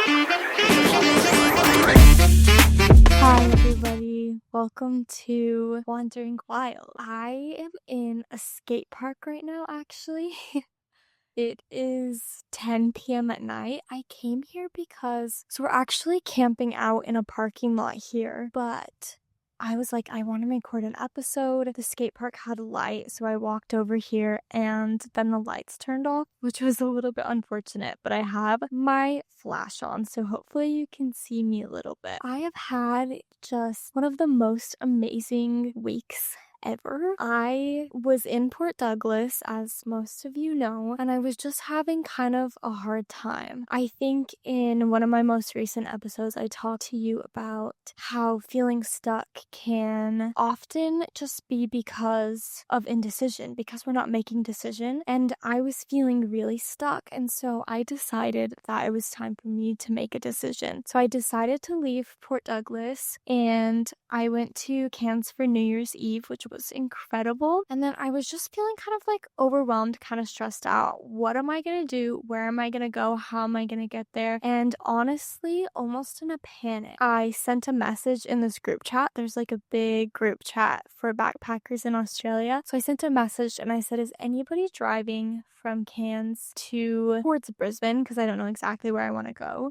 Hi everybody, welcome to Wandering Wild. I am in a skate park right now actually. It is 10 p.m. at night. I came here because we're actually camping out in a parking lot here, but I was like, I want to record an episode. The skate park had a light, so I walked over here and then the lights turned off, which was a little bit unfortunate, but I have my flash on, so hopefully you can see me a little bit. I have had just one of the most amazing weeks ever. I was in Port Douglas, as most of you know, and I was just having kind of a hard time. I think in one of my most recent episodes, I talked to you about how feeling stuck can often just be because of indecision, because we're not making decision. And I was feeling really stuck, and so I decided that it was time for me to make a decision. So I decided to leave Port Douglas, and I went to Cairns for New Year's Eve, which was incredible. And then I was just feeling kind of like overwhelmed, kind of stressed out. What am I gonna do? Where am I gonna go? How am I gonna get there? And honestly, almost in a panic, I sent a message in this group chat. There's like a big group chat for backpackers in Australia. So I sent a message and I said, is anybody driving from Cairns towards Brisbane? Because I don't know exactly where I want to go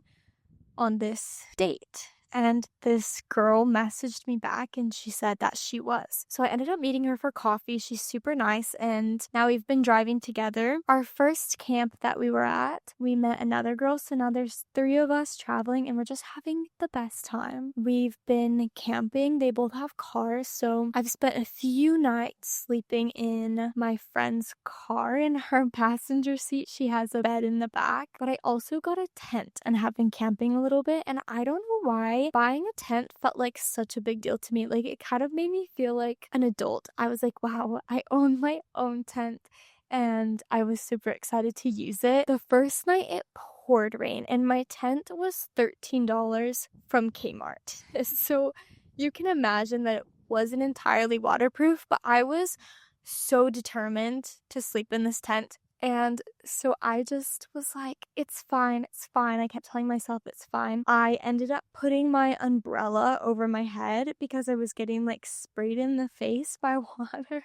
on this date. And this girl messaged me back and she said that she was. So I ended up meeting her for coffee. She's super nice, and now we've been driving together. Our first camp that we were at, we met another girl, so now there's 3 of us traveling and we're just having the best time. We've been camping. They both have cars, so I've spent a few nights sleeping in my friend's car. In her passenger seat, she has a bed in the back, but I also got a tent and have been camping a little bit, and I don't know why buying a tent felt like such a big deal to me. Like, it kind of made me feel like an adult. I was like, wow, I own my own tent, and I was super excited to use it. The first night it poured rain and my tent was $13 from Kmart. So you can imagine that it wasn't entirely waterproof, but I was so determined to sleep in this tent. And so I just was like, it's fine, it's fine. I kept telling myself it's fine. I ended up putting my umbrella over my head because I was getting like sprayed in the face by water.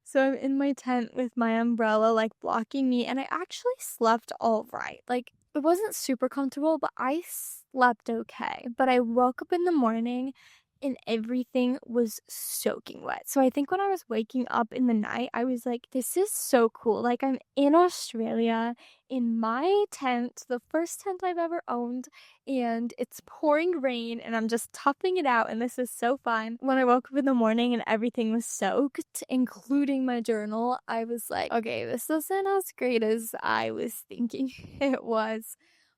So I'm in my tent with my umbrella like blocking me, and I actually slept all right. Like, it wasn't super comfortable, but I slept okay. But I woke up in the morning and everything was soaking wet. So I think when I was waking up in the night, I was like, this is so cool. Like, I'm in Australia in my tent, the first tent I've ever owned, and it's pouring rain and I'm just toughing it out, and this is so fun. When I woke up in the morning and everything was soaked, including my journal, I was like, okay, this isn't as great as I was thinking it was.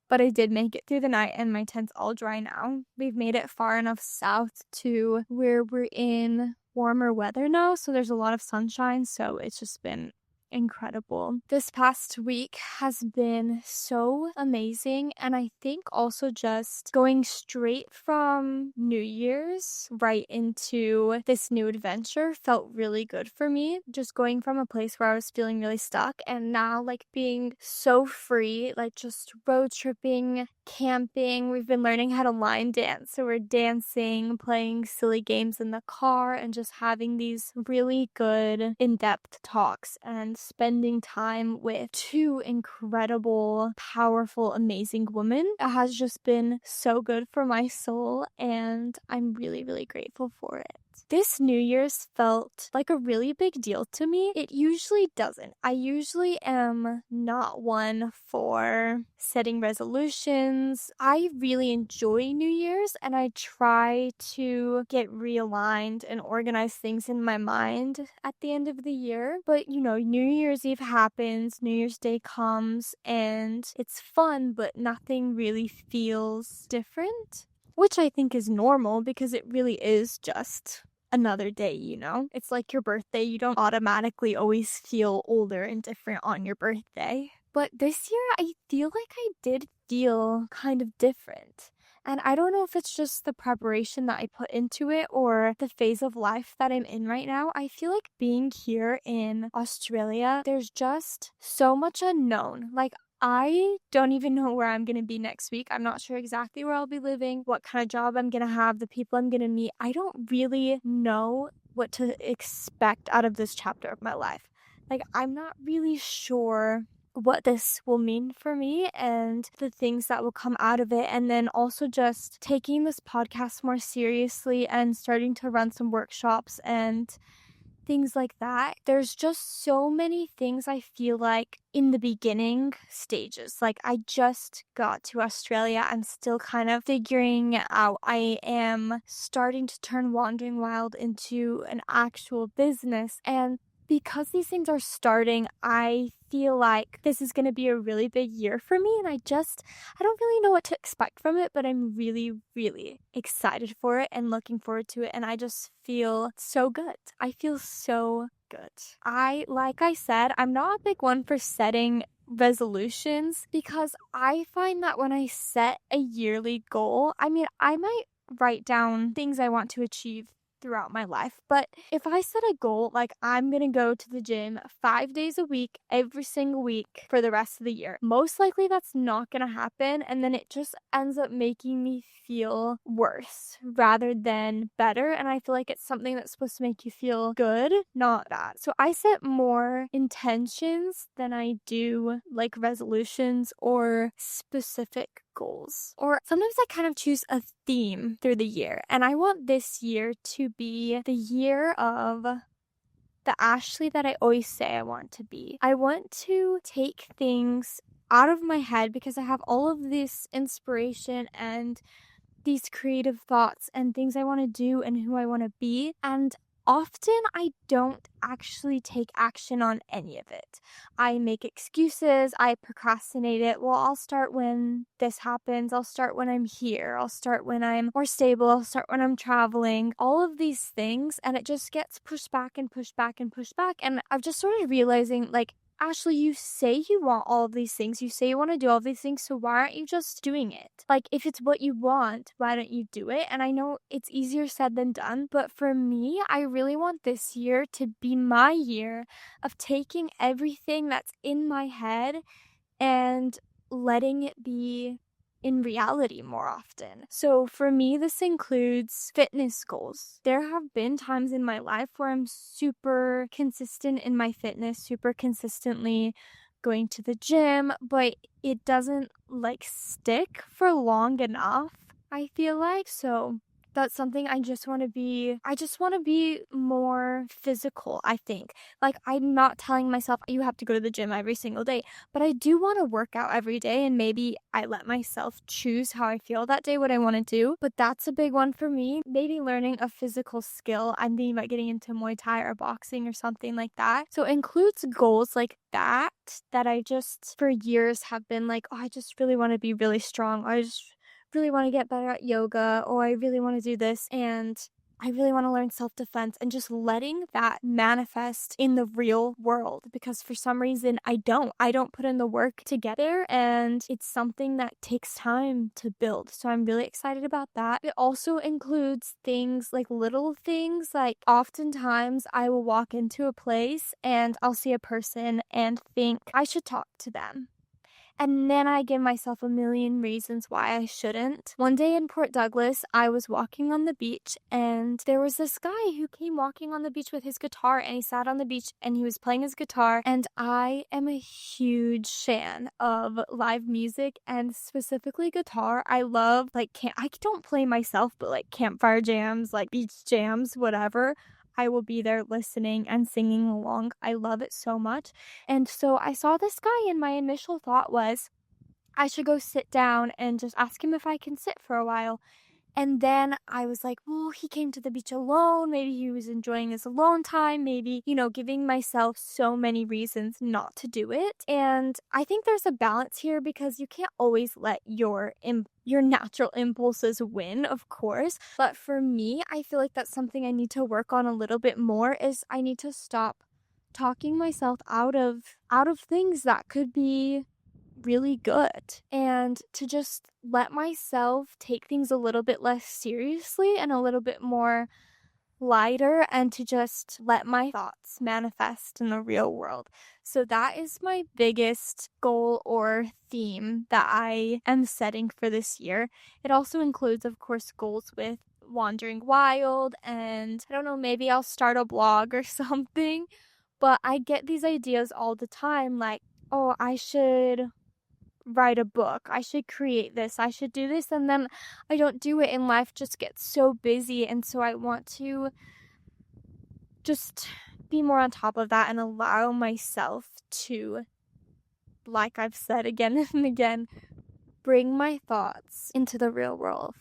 But I did make it through the night and my tent's all dry now. We've made it far enough south to where we're in warmer weather now, so there's a lot of sunshine, so it's just been incredible. This past week has been so amazing, and I think also just going straight from New Year's right into this new adventure felt really good for me. Just going from a place where I was feeling really stuck and now like being so free, like just road tripping, camping. We've been learning how to line dance, so we're dancing, playing silly games in the car, and just having these really good in-depth talks and spending time with 2 incredible, powerful, amazing women. It has just been so good for my soul, and I'm really, really grateful for it. This New Year's felt like a really big deal to me. It usually doesn't. I usually am not one for setting resolutions. I really enjoy New Year's, and I try to get realigned and organize things in my mind at the end of the year. But you know, New Year's Eve happens, New Year's Day comes, and it's fun, but nothing really feels different, which I think is normal because it really is just another day, you know? It's like your birthday. You don't automatically always feel older and different on your birthday. But this year, I feel like I did feel kind of different. And I don't know if it's just the preparation that I put into it or the phase of life that I'm in right now. I feel like being here in Australia, there's just so much unknown. Like, I don't even know where I'm gonna be next week. I'm not sure exactly where I'll be living, what kind of job I'm gonna have, the people I'm gonna meet. I don't really know what to expect out of this chapter of my life. Like, I'm not really sure what this will mean for me and the things that will come out of it. And then also just taking this podcast more seriously and starting to run some workshops and things like that. There's just so many things I feel like in the beginning stages. Like, I just got to Australia. I'm still kind of figuring it out. I am starting to turn Wandering Wild into an actual business. And because these things are starting, I feel like this is going to be a really big year for me. And I don't really know what to expect from it, but I'm really, really excited for it and looking forward to it. And I just feel so good. I feel so good. Like I said, I'm not a big one for setting resolutions because I find that when I set a yearly goal, I mean, I might write down things I want to achieve throughout my life. But if I set a goal, like I'm gonna go to the gym 5 days a week, every single week for the rest of the year, most likely that's not gonna happen. And then it just ends up making me feel worse rather than better. And I feel like it's something that's supposed to make you feel good, not bad. So I set more intentions than I do like resolutions or specific goals. Or sometimes I kind of choose a theme through the year. And I want this year to be the year of the Ashley that I always say I want to be. I want to take things out of my head because I have all of this inspiration and these creative thoughts and things I want to do and who I want to be. And often I don't actually take action on any of it. I make excuses, I procrastinate it. Well, I'll start when this happens. I'll start when I'm here. I'll start when I'm more stable. I'll start when I'm traveling. All of these things. And it just gets pushed back and pushed back and pushed back. And I've just started realizing, like, Ashley, you say you want all of these things. You say you want to do all of these things. So why aren't you just doing it? Like, if it's what you want, why don't you do it? And I know it's easier said than done. But for me, I really want this year to be my year of taking everything that's in my head and letting it be in reality more often. So for me, this includes fitness goals. There have been times in my life where I'm super consistent in my fitness, super consistently going to the gym, but it doesn't like stick for long enough, I feel like. So that's something I just want to be more physical, I think. Like, I'm not telling myself you have to go to the gym every single day, but I do want to work out every day, and maybe I let myself choose how I feel that day, what I want to do. But that's a big one for me. Maybe learning a physical skill. I'm thinking about getting into Muay Thai or boxing or something like that. So it includes goals like that I just for years have been like, oh, I just really want to be really strong. I just really want to get better at yoga, or I really want to do this, and I really want to learn self-defense, and just letting that manifest in the real world, because for some reason I don't put in the work to get there, and it's something that takes time to build. So I'm really excited about that. It also includes things like little things, like oftentimes I will walk into a place and I'll see a person and think I should talk to them. And then I give myself a million reasons why I shouldn't. One day in Port Douglas, I was walking on the beach, and there was this guy who came walking on the beach with his guitar, and he sat on the beach and he was playing his guitar. And I am a huge fan of live music, and specifically guitar. I love, like, I don't play myself, but like campfire jams, like beach jams, whatever. I will be there listening and singing along. I love it so much. And so I saw this guy, and my initial thought was I should go sit down and just ask him if I can sit for a while. And then I was like, well, he came to the beach alone. Maybe he was enjoying his alone time. Maybe, giving myself so many reasons not to do it. And I think there's a balance here, because you can't always let your natural impulses win, of course. But for me, I feel like that's something I need to work on a little bit more, is I need to stop talking myself out of things that could be really good, and to just let myself take things a little bit less seriously and a little bit more lighter and to just let my thoughts manifest in the real world. So that is my biggest goal or theme that I am setting for this year. It also includes, of course, goals with wandering wild, and I don't know, maybe I'll start a blog or something. But I get these ideas all the time, like, oh, I should write a book, I should create this, I should do this, and then I don't do it, and life just gets so busy. And so I want to just be more on top of that and allow myself to, like I've said again and again, bring my thoughts into the real world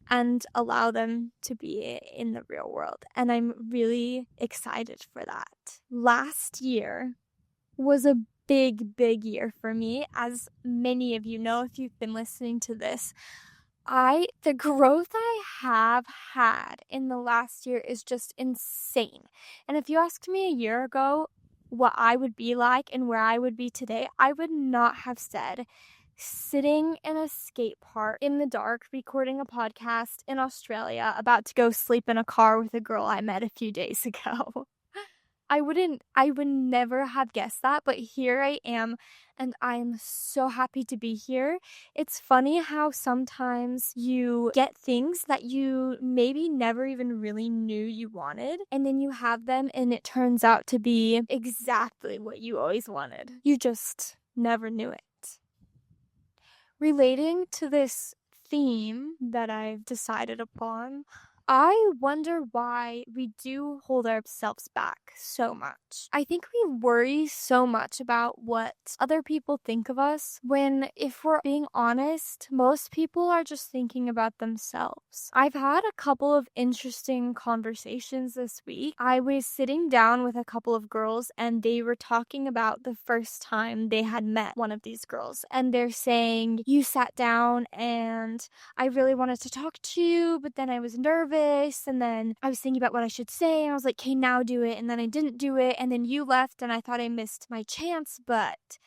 and allow them to be in the real world. And I'm really excited for that. Last year was a big year for me. As many of you know, if you've been listening to this, the growth I have had in the last year is just insane. And if you asked me a year ago what I would be like and where I would be today, I would not have said sitting in a skate park in the dark recording a podcast in Australia, about to go sleep in a car with a girl I met a few days ago. I would never have guessed that, but here I am, and I'm so happy to be here. It's funny how sometimes you get things that you maybe never even really knew you wanted, and then you have them, and it turns out to be exactly what you always wanted. You just never knew it. Relating to this theme that I've decided upon, I wonder why we do hold ourselves back so much. I think we worry so much about what other people think of us when, if we're being honest, most people are just thinking about themselves. I've had a couple of interesting conversations this week. I was sitting down with a couple of girls, and they were talking about the first time they had met one of these girls, and they're saying, you sat down and I really wanted to talk to you, but then I was nervous, and then I was thinking about what I should say, and I was like, okay, now do it, and then I didn't do it, and then you left, and I thought I missed my chance, but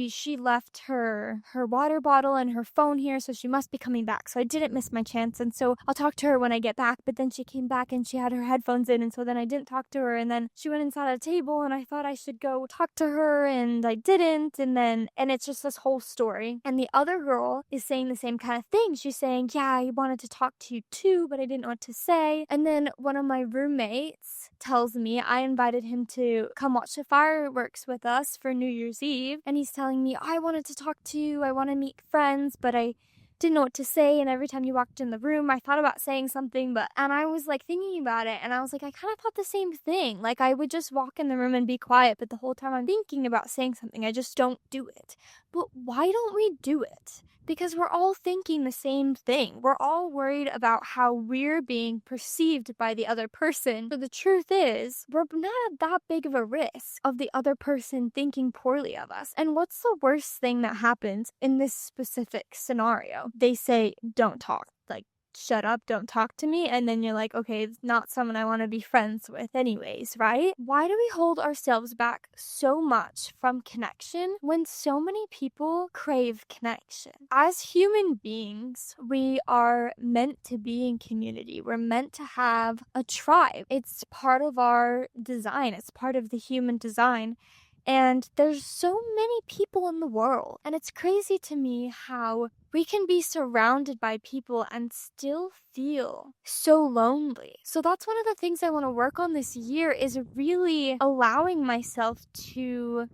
she left her water bottle and her phone here, so she must be coming back. So I didn't miss my chance, and so I'll talk to her when I get back. But then she came back and she had her headphones in, and so then I didn't talk to her, and then she went inside a table, and I thought I should go talk to her, and I didn't, and it's just this whole story. And the other girl is saying the same kind of thing. She's saying, yeah, I wanted to talk to you too, but I didn't know what to say. And then one of my roommates tells me I invited him to come watch the fireworks with us for New Year's Eve, and he's telling me, I wanted to talk to you, I want to meet friends, but I didn't know what to say, and every time you walked in the room, I thought about saying something, and I was like thinking about it, and I was like, I kind of thought the same thing. Like, I would just walk in the room and be quiet, but the whole time I'm thinking about saying something, I just don't do it. But why don't we do it? Because we're all thinking the same thing. We're all worried about how we're being perceived by the other person. But the truth is, we're not at that big of a risk of the other person thinking poorly of us. And what's the worst thing that happens in this specific scenario? They say, don't talk. Like, shut up, don't talk to me. And then you're like, okay, it's not someone I want to be friends with anyways, right? Why do we hold ourselves back so much from connection when so many people crave connection? As human beings, we are meant to be in community. We're meant to have a tribe. It's part of our design. It's part of the human design. And there's so many people in the world. And it's crazy to me how we can be surrounded by people and still feel so lonely. So that's one of the things I want to work on this year, is really allowing myself to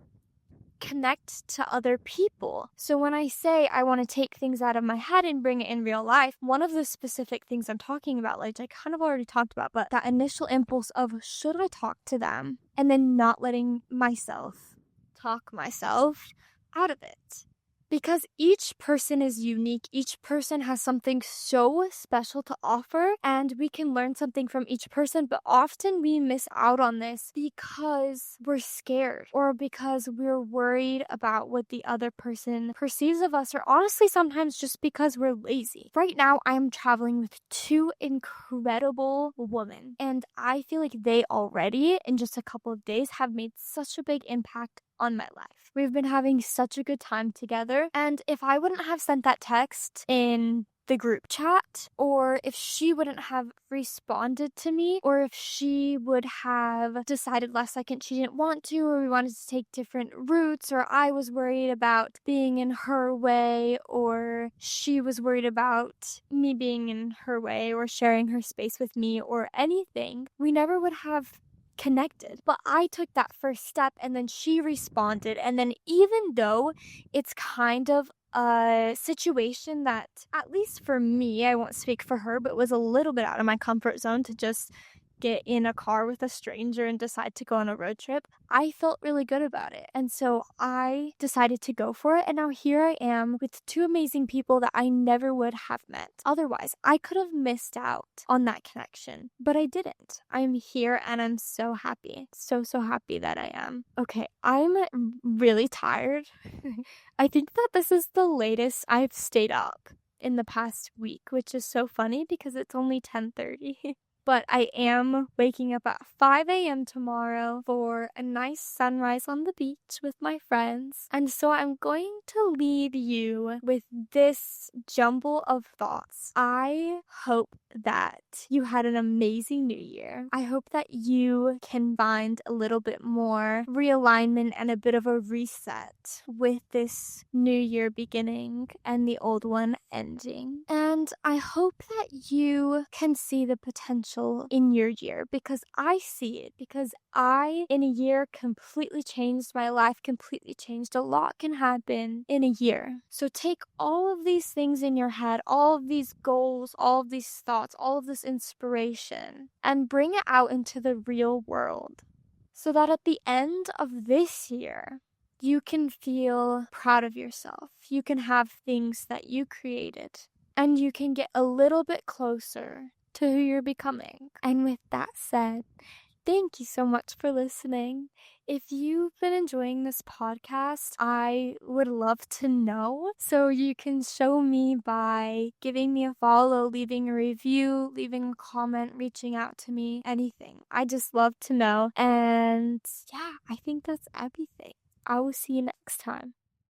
connect to other people. So when I say I want to take things out of my head and bring it in real life, one of the specific things I'm talking about, like I kind of already talked about, but that initial impulse of should I talk to them, and then not letting myself talk myself out of it. Because each person is unique, each person has something so special to offer, and we can learn something from each person, but often we miss out on this because we're scared, or because we're worried about what the other person perceives of us, or honestly sometimes just because we're lazy. Right now, I'm traveling with two incredible women, and I feel like they already, in just a couple of days, have made such a big impact on my life. We've been having such a good time together. And if I wouldn't have sent that text in the group chat, or if she wouldn't have responded to me, or if she would have decided last second she didn't want to, or we wanted to take different routes, or I was worried about being in her way, or she was worried about me being in her way or sharing her space with me or anything, we never would have connected. But I took that first step, and then she responded, and then even though it's kind of a situation that, at least for me, I won't speak for her, but was a little bit out of my comfort zone to just get in a car with a stranger and decide to go on a road trip, I felt really good about it. And so I decided to go for it. And now here I am with two amazing people that I never would have met. Otherwise, I could have missed out on that connection, but I didn't. I'm here and I'm so happy. So, so happy that I am. Okay, I'm really tired. I think that this is the latest I've stayed up in the past week, which is so funny because it's only 10:30. But I am waking up at 5 a.m. tomorrow for a nice sunrise on the beach with my friends. And so I'm going to leave you with this jumble of thoughts. I hope that you had an amazing new year. I hope that you can find a little bit more realignment and a bit of a reset with this new year beginning and the old one ending. And I hope that you can see the potential in your year, because I see it, because I, in a year, completely changed my life, completely changed. A lot can happen in a year. So take all of these things in your head, all of these goals, all of these thoughts, all of this inspiration, and bring it out into the real world so that at the end of this year, you can feel proud of yourself. You can have things that you created, and you can get a little bit closer to who you're becoming. And with that said, thank you so much for listening. If you've been enjoying this podcast, I would love to know. So you can show me by giving me a follow, leaving a review, leaving a comment, reaching out to me, anything. I just love to know. And yeah, I think that's everything. I will see you next time.